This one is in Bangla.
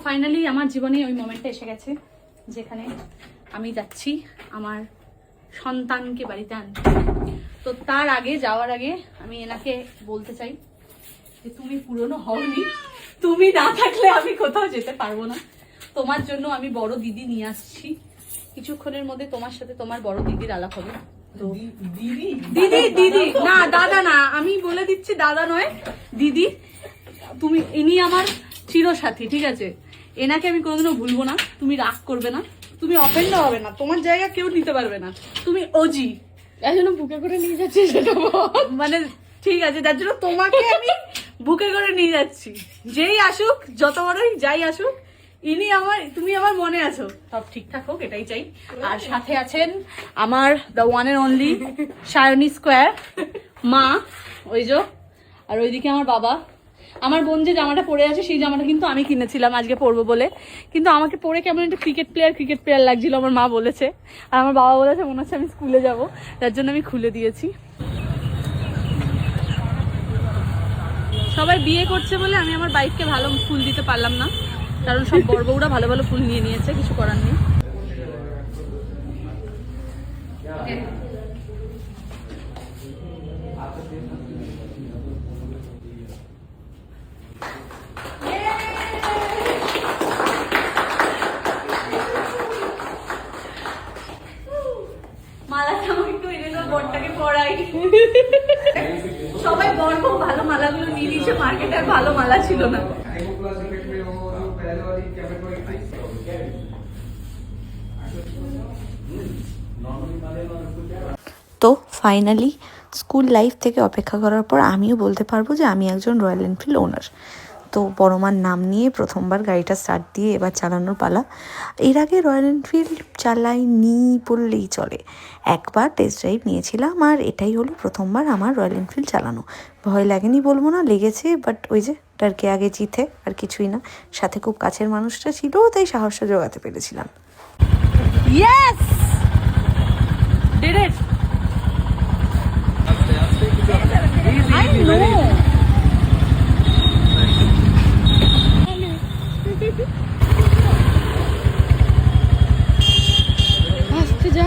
ফাইনালি আমার জীবনে ওই মোমেন্টটা এসে গেছে যেখানে আমি যাচ্ছি আমার সন্তানকে বাড়িতে আনতে। তো তার আগে যাওয়ার আগে আমি এনাকে বলতে চাই যে তুমি পুরনো হওনি, তুমি না থাকলে আমি কোথাও যেতে পারবো না। তোমার জন্য আমি বড় দিদি নিয়ে আসছি, কিছুক্ষণের মধ্যে তোমার সাথে তোমার বড় দিদির আলাপ হবে। তো দিদি দিদি না, দাদা না, আমি বলে দিচ্ছি দাদা নয় দিদি। তুমি, ইনি আমার চিরসাথী, ঠিক আছে? এনাকে আমি কোনোদিনও ভুলবো না, তুমি রাগ করবে না, তুমি অফেন্ড হবে না, তোমার জায়গা কেউ নিতে পারবে না, তুমি ওজি। তাই জন্য বুকে করে নিয়ে যাচ্ছি সেটা মানে ঠিক আছে, যার জন্য তোমাকে আমি বুকে করে নিয়ে যাচ্ছি। যেই আসুক, যত বড়ই যাই আসুক, ইনি আমার, তুমি আমার মনে আছো, সব ঠিকঠাক হোক এটাই চাই। আর সাথে আছেন আমার the one and only Sayani square মা, ওই যে। আর ওইদিকে আমার বাবা। আমার বোন যে জামাটা পরে আছে সেই জামাটা কিন্তু আমি কিনেছিলাম আজকে পরবো বলে, কিন্তু আমাকে পরে কেমন একটা ক্রিকেট প্লেয়ার লাগছিল, আমার মা বলেছে। আর আমার বাবা বলেছে মনে হচ্ছে আমি স্কুলে যাব, তার জন্য আমি খুলে দিয়েছি। সবাই বিয়ে করছে বলে আমি আমার বাইককে ভালো ফুল দিতে পারলাম না, কারণ সব বড় বউরা ভালো ভালো ফুল নিয়ে নিয়েছে, কিছু করার নেই। মালাটা আমাকে একটু এনে দাও, বরটাকে পরাই। সবাই বর বউ ভালো মালাগুলো নিয়ে নিয়েছে, মার্কেটে আর ভালো মালা ছিল না। তো ফাইনালি স্কুল লাইফ থেকে অপেক্ষা করার পর আমিও বলতে পারবো যে আমি একজন রয়্যাল এনফিল্ড ওনার। তো বড় মার নাম নিয়ে প্রথমবার গাড়িটা স্টার্ট দিয়ে এবার চালানোর পালা। এর আগে রয়্যাল এনফিল্ড চালাইনি বললেই চলে, একবার টেস্ট ড্রাইভ নিয়েছিলাম, আর এটাই হলো প্রথমবার আমার রয়্যাল এনফিল্ড চালানো। ভয় লাগেনি বলবো না, লেগেছে, বাট ওই যে ডারকে আগে জিতে, আর কিছুই না। সাথে খুব কাছের মানুষটা ছিল, তাই সাহসটা জোগাতে পেরেছিলাম। Yes, did it. I know. আসতে যা